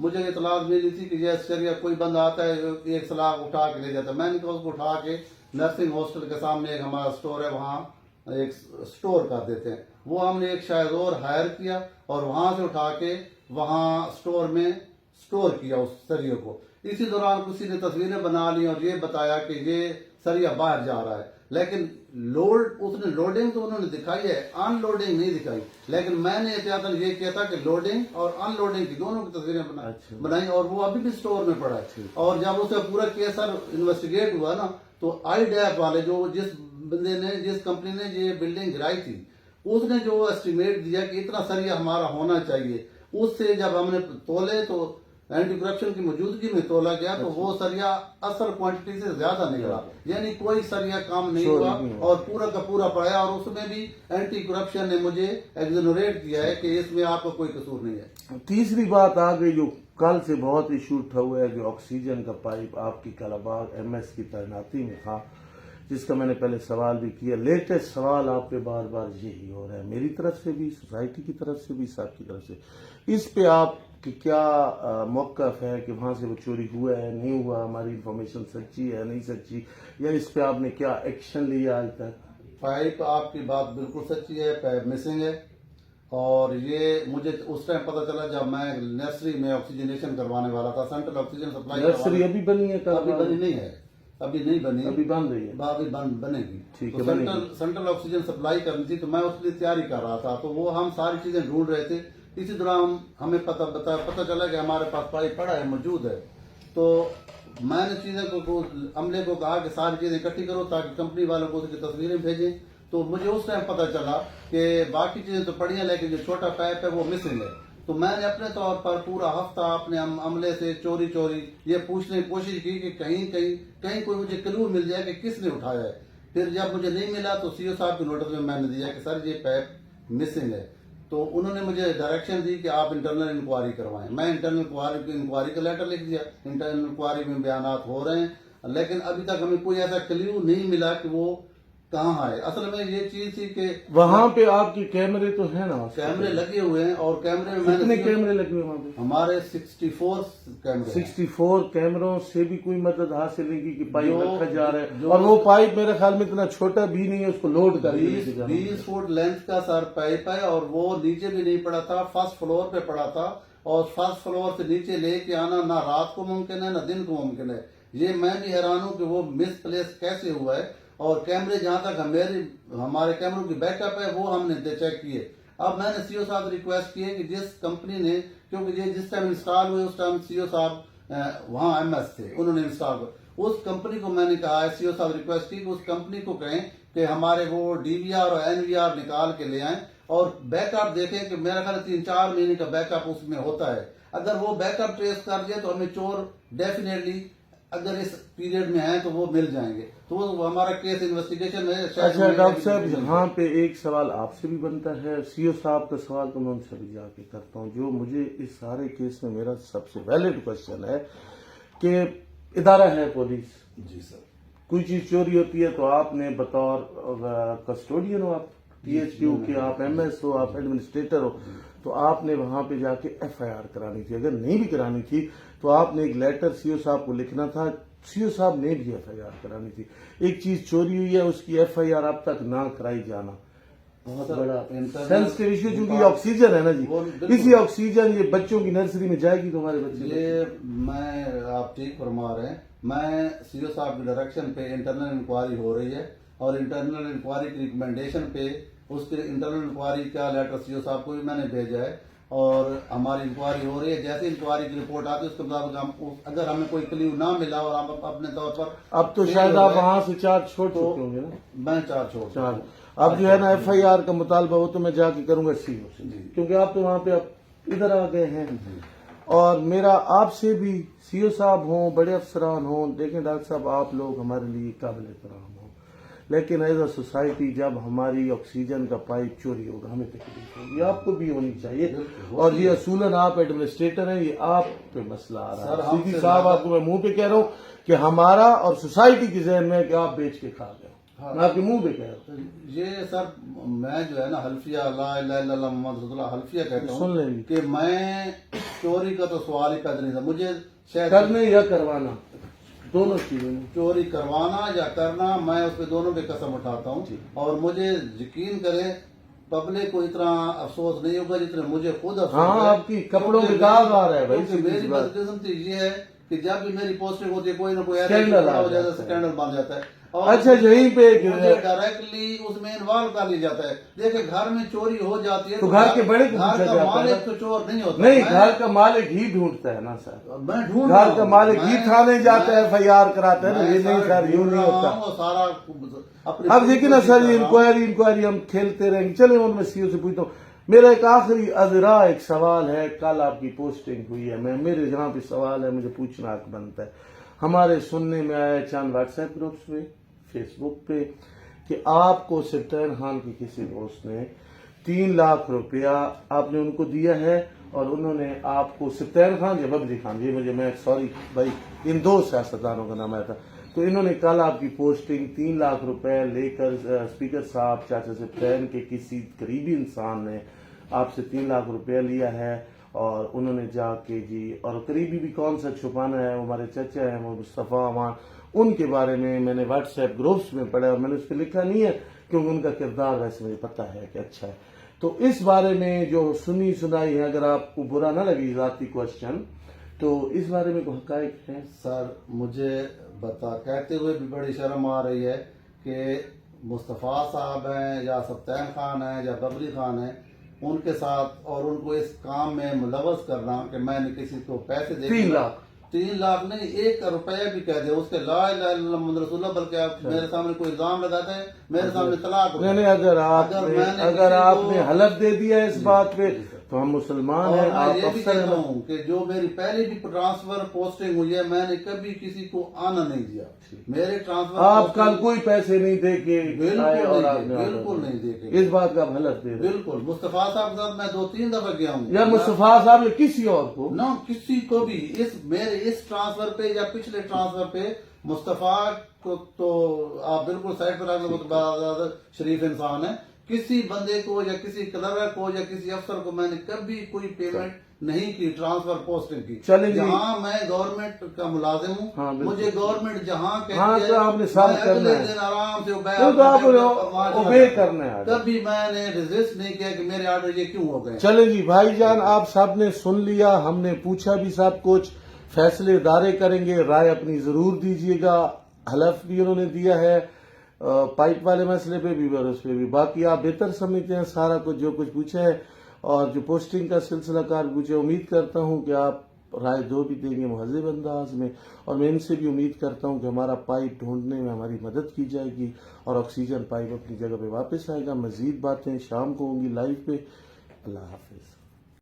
مجھے اطلاع ملی تھی کہ یہ شریعہ کوئی بندہ آتا ہے ایک سلاخ اٹھا کے لے جاتا ہے. میں نے کہا اس کو اٹھا کے نرسنگ ہاسٹل کے سامنے ایک ہمارا اسٹور ہے وہاں ایک اسٹور کر دیتے ہیں. وہ ہم نے ایک شاید اور ہائر کیا اور وہاں سے اٹھا کے وہاں اسٹور میں اسٹور کیا اس سریے کو. اسی دوران کسی نے تصویریں بنا لی اور یہ بتایا کہ یہ سریا باہر جا رہا ہے, لیکن اس نے لوڈنگ تو انہوں نے دکھائی ہے, ان لوڈنگ نہیں دکھائی. لیکن میں نے احتیاطاً یہ کیا تھا کہ لوڈنگ اور ان لوڈنگ کی دونوں کی تصویریں بنائی اور وہ ابھی بھی اسٹور میں پڑا ہے. اور جب اسے پورا کیس سر انویسٹیگیٹ ہوا نا تو آئی ڈیپ والے جو جس کمپنی نے یہ بلڈنگ گرائی تھی اس نے جو اسٹیمیٹ دیا کہ اتنا سریا ہمارا ہونا چاہیے, اس سے جب ہم نے تولے تو اینٹی کرپشن کی موجودگی میں تولا گیا تو وہ سریا اصل کوانٹٹی سے زیادہ نکلا, یعنی کوئی سریا کام نہیں ہوا اور پورا کا پورا پڑا. اور اس میں بھی اینٹی کرپشن نے مجھے ایگزونریٹ کیا ہے کہ اس میں آپ کا کوئی قصور نہیں ہے. تیسری بات آ گئی جو کل سے بہت ایشو اٹھا ہوا ہے کہ آکسیجن کا پائپ آپ کی کلاباغ ایم ایس کی تعیناتی میں تھا, جس کا میں نے پہلے سوال بھی کیا. لیٹسٹ سوال آپ پہ بار بار یہی ہو رہا ہے, میری طرف سے بھی, سوسائٹی کی طرف سے بھی, صاحب کی طرف سے. اس پہ آپ کی کیا موقف ہے کہ وہاں سے وہ چوری ہوا ہے نہیں ہوا, ہماری انفارمیشن سچی ہے نہیں سچی, یا اس پہ آپ نے کیا ایکشن لیا آج تک؟ پائپ آپ کی بات بالکل سچی ہے, پائپ مسنگ ہے. اور یہ مجھے اس ٹائم پتہ چلا جب میں نرسری میں آکسیجنیشن کروانے والا تھا, سینٹرل آکسیجن سپلائی. نرسری ابھی بنی ہے؟ ابھی بنی نہیں ہے, ابھی نہیں بنی, ابھی بن رہی ہے, ابھی بنے گی. ٹھیک تو ہے. سینٹرل آکسیجن سپلائی کرنی تھی تو میں اس کے لیے تیاری کر رہا تھا, تو وہ ہم ساری چیزیں ڈھونڈ رہے تھے. اسی دوران ہمیں پتہ چلا کہ ہمارے پاس پائپ پڑا ہے, موجود ہے. تو میں نے چیزیں کو عملے کو کہا کہ ساری چیزیں اکٹھی کرو تاکہ کمپنی والوں کو اس کی تصویریں بھیجیں. تو مجھے اس ٹائم پتہ چلا کہ باقی چیزیں تو پڑی ہیں لیکن جو چھوٹا پائپ ہے وہ مسنگ ہے. تو میں نے اپنے طور پر پورا ہفتہ اپنے عملے سے چوری یہ پوچھنے کی کوشش کی کہ کہیں کوئی مجھے کلو مل جائے کہ کس نے اٹھایا ہے. پھر جب مجھے نہیں ملا تو سی او صاحب کے نوٹس میں نے دیا کہ سر یہ پائپ مسنگ ہے. تو انہوں نے مجھے ڈائریکشن دی کہ آپ انٹرنل انکوائری کروائیں. میں انٹرنل انکوائری کا لیٹر لکھ دیا. انٹرنل انکوائری میں بیانات ہو رہے ہیں, لیکن ابھی تک ہمیں کوئی ایسا کلیو نہیں ملا کہ وہ کہاں ہے. اصل میں یہ چیز تھی کہ وہاں پہ آپ کے کیمرے تو ہیں نا؟ کیمرے لگے ہوئے ہیں اور کیمرے میں کتنے کیمرے لگے ہوئے وہاں پہ؟ ہمارے 64 کیمرے. 64 کیمروں سے بھی کوئی مدد حاصل نہیں کی کہ پائپ رکھا جا رہا ہے, اور وہ پائپ میرے خیال میں اتنا چھوٹا بھی نہیں ہے, اس کو لوڈ کر 20 فٹ لینتھ کا سر پائپ ہے اور وہ نیچے بھی نہیں پڑا تھا, فرسٹ فلور پہ پڑا تھا. اور فرسٹ فلور سے نیچے لے کے آنا نہ رات کو ممکن ہے نہ دن کو ممکن ہے. یہ میں بھی حیران ہوں کہ وہ مس پلیس کیسے ہوا ہے. اور کیمرے جہاں تک ہمارے کیمروں کی بیک اپ ہے وہ ہم نے چیک کیے. اب میں نے سی او صاحب ریکویسٹ کی ہے کہ جس کمپنی نے, کیونکہ یہ جس ٹائم انسٹال ہوئے اس ٹائم سی او صاحب وہاں ایم ایس تھے, انہوں نے انسٹال کیا. اس کمپنی کو میں نے کہا ہے, سی او صاحب ریکویسٹ کی کہ اس کمپنی کو کہیں کہ ہمارے وہ ڈی وی آر اور این وی آر نکال کے لے آئیں اور بیک اپ دیکھیں کہ میرا خیال 3-4 مہینے کا بیک اپ اس میں ہوتا ہے. اگر وہ بیک اپ ٹریس کر دیا تو ہمیں چور ڈیفینیٹلی اگر اس پیریڈ میں ہیں تو وہ مل جائیں گے. تو وہ ہمارا کیس انویسٹیگیشن میں. اچھا ڈاکٹر صاحب, یہاں پہ ایک سوال آپ سے بھی بنتا ہے, سی او صاحب کا سوال تو میں ان سے بھی جا کے کرتا ہوں. جو مجھے اس سارے کیس میں میرا سب سے ویلڈ کوشچن ہے کہ ادارہ ہے پولیس, جی سر, کوئی چیز چوری ہوتی ہے تو آپ نے بطور کسٹوڈین ہو, آپ ٹی ایچ کیو کے, آپ ایم ایس ہو, آپ ایڈمنسٹریٹر ہو, تو آپ نے وہاں پہ جا کے ایف آئی آر کرانی تھی. اگر نہیں بھی کرانی تھی تو آپ نے ایک لیٹر سی او صاحب کو لکھنا تھا, سی او صاحب نے بھی ایف آئی آر کرانی تھی. ایک چیز چوری ہوئی ہے اس کی ایف آئی آر اب تک نہ کرائی جانا بہت بڑا سینسٹیو ایشو, چونکہ آکسیجن ہے نا جی, اسی آکسیجن یہ بچوں کی نرسری میں جائے گی تو ہمارے بچے. یہ میں آپ ٹھیک فرما رہے ہیں. میں سی او صاحب کی ڈائریکشن پہ انٹرنل انکوائری ہو رہی ہے اور انٹرنل انکوائری کی ریکمنڈیشن پہ اس کے انٹرنل انکوائری کا لیٹر سی او صاحب کو بھی میں نے بھیجا ہے اور ہماری انکوائری ہو رہی ہے. جیسے انکوائری کی رپورٹ آتی ہے اس کے مطابق ہم, اگر ہمیں کوئی کلیو نہ ملا اور ہم اپنے طور پر, اب تو شاید آپ وہاں سے چارج چھوڑ چکے ہوں گے نا؟ میں چارج چھوڑ, اب جو ہے نا ایف آئی آر کا مطالبہ وہ تو میں جا کے کروں گا سی او سے, کیونکہ آپ تو وہاں پہ اب ادھر آ گئے ہیں. اور میرا آپ سے بھی, سی او صاحب ہوں, بڑے افسران ہوں, دیکھیں ڈاکٹر صاحب آپ لوگ ہمارے لیے قابل احترام ہوں, لیکن ایز اے سوسائٹی جب ہماری آکسیجن کا پائپ چوری ہوگا ہمیں تکلیف ہوگی, آپ کو بھی ہونی چاہیے. اور یہ اصولاً آپ ایڈمنسٹریٹر ہیں, یہ آپ پہ مسئلہ آ رہا ہے. صاحب آپ کو میں منہ پہ کہہ رہا ہوں کہ ہمارا اور سوسائٹی کے ذہن میں کہ آپ بیچ کے کھا گئے. میں آپ کے منہ پہ کہہ رہا ہوں. یہ سر میں جو ہے نا حلفیہ لا الہ الا اللہ محمد رسول اللہ حلفیہ کہتا سن لیں ہوں گے. کہ میں چوری کا تو سوال ہی پیدا نہیں تھا. مجھے شاید کرنے یا کروانا دونوں چیزیں. چوری کروانا یا کرنا میں اس پہ دونوں پہ قسم اٹھاتا ہوں. اور مجھے یقین کرے پبلک کو اتنا افسوس نہیں ہوگا جتنا مجھے خود افسوس ہاں ہے. آپ کی کپڑوں کے داغ آ رہا ہے بھائی. کیونکہ میری بدقسمتی یہ ہے کہ جب بھی میری پوسٹنگ ہوتی ہے کوئی نہ کوئی اسکینڈل آ ہو جاتا ہے, جاتا ہے. اسکینڈل بن جاتا ہے. اور اچھا یہیں پہ مجھے ڈائریکٹلی اس میں انوالو کر لیا جاتا ہے. دیکھیں گھر میں چوری ہو جاتی ہے تو گھر کے بڑے کو گھر پوچھا کا جاتا ہے مالک تو چور نہیں ہوتا. نہیں, گھر کا مالک ہی ڈھونڈتا ہے نا سر. میں ڈھونڈ گھر کا مالک ہی تھانے جاتا ہے, FIR کراتا ہے نا. یہ نہیں سر, یوں نہیں ہوتا. سارا اب دیکھیں نا سر, یہ انکوائری ہم کھیلتے رہیں گے. چلیں اور میں CEO سے پوچھتا ہوں. میرا ایک آخری ازرا ایک سوال ہے. کل آپ کی پوسٹنگ ہوئی ہے, میرے جہاں پہ سوال ہے مجھے پوچھنا حق بنتا ہے. ہمارے سننے میں آیا چند واٹس ایپ گروپس پہ, فیس بک پہ, کہ آپ کو سپتین خان کی کسی دوست نے 3 لاکھ روپیہ آپ نے ان کو دیا ہے, اور انہوں نے آپ کو سپتین خان یا ببری خان, یہ مجھے میں سوری بھائی ان 2 سیاستدانوں کا نام آیا تھا, تو انہوں نے کل آپ کی پوسٹنگ 3 لاکھ روپے لے کر اسپیکر صاحب چاچا سپتین کے کسی قریبی انسان نے آپ سے 3 لاکھ روپیہ لیا ہے, اور انہوں نے جا کے جی, اور قریبی بھی کون سا چھپانا ہے, وہ ہمارے چچا ہیں وہ مصطفیٰ امان, ان کے بارے میں نے واٹس ایپ گروپس میں پڑھا, اور میں نے اس پہ لکھا نہیں ہے کیونکہ ان کا کردار ویسے مجھے پتہ ہے کہ اچھا ہے. تو اس بارے میں جو سنی سنائی ہے, اگر آپ کو برا نہ لگی ذاتی کوشچن, تو اس بارے میں کوئی حقائق ہے؟ سر مجھے کہتے ہوئے بھی بڑی شرم آ رہی ہے کہ مصطفیٰ صاحب ہیں یا سپتین خان ہیں یا ببری خان ہیں, ان کے ساتھ اور ان کو اس کام میں ملوث کرنا کہ میں نے کسی کو پیسے دے 3 لاکھ 3 لاکھ نہیں 1 روپیہ بھی کہہ دے اس کے لا الہ الا اللہ محمد رسول اللہ, بلکہ آپ میرے سامنے کوئی الزام لگاتا ہے, میرے سامنے طلاق ہوتا ہے. نہیں, اگر آپ نے حلف دے دیا اس بات پہ تو ہم مسلمان ہیں, اور میں آپ یہ بھی افسر کہتا ہیں. ہوں کہ جو میری پہلی بھی ٹرانسفر پوسٹنگ ہوئی ہے میں نے کبھی کسی کو آنا نہیں دیا. میرے ٹرانسفر آپ کل کوئی پیسے نہیں دے کے آئے اور آپ نے بالکل نہیں دے کے, اس بات کا آپ حلف دے رہے ہیں. بالکل. مصطفیٰ صاحب کے ساتھ میں 2-3 دفعہ گیا ہوں, یا مصطفیٰ صاحب یا کسی اور کو نہ کسی کو بھی میرے اس ٹرانسفر پہ یا پچھلے ٹرانسفر پہ مصطفیٰ کو تو آپ بالکل سائڈ پر رکھ لیں, شریف انسان ہے. کسی بندے کو یا کسی کلرک کو یا کسی افسر کو میں نے کبھی کوئی پیمنٹ نہیں کی ٹرانسفر پوسٹنگ کی. جہاں میں گورنمنٹ کا ملازم ہوں, مجھے گورنمنٹ جہاں کہتی ہے آپ نے سب کرنا ہے, دن آرام سے اوبے کرنا ہے. کبھی میں نے ریزسٹ نہیں کیا کہ میرے آرڈر یہ کیوں ہو گئے. چلیں جی بھائی جان, آپ سب نے سن لیا, ہم نے پوچھا بھی سب کچھ, فیصلے ادارے کریں گے, رائے اپنی ضرور دیجیے گا. حلف بھی انہوں نے دیا ہے پائپ والے مسئلے پہ بھی اور اس پہ بھی. باقی آپ بہتر سمجھتے ہیں سارا کچھ جو کچھ پوچھا ہے, اور جو پوسٹنگ کا سلسلہ کار پوچھے, امید کرتا ہوں کہ آپ رائے دو بھی دیں گے مہذب انداز میں, اور میں ان سے بھی امید کرتا ہوں کہ ہمارا پائپ ڈھونڈنے میں ہماری مدد کی جائے گی, اور آکسیجن پائپ اپنی جگہ پہ واپس آئے گا. مزید باتیں شام کو ہوں گی لائیو پہ. اللہ حافظ.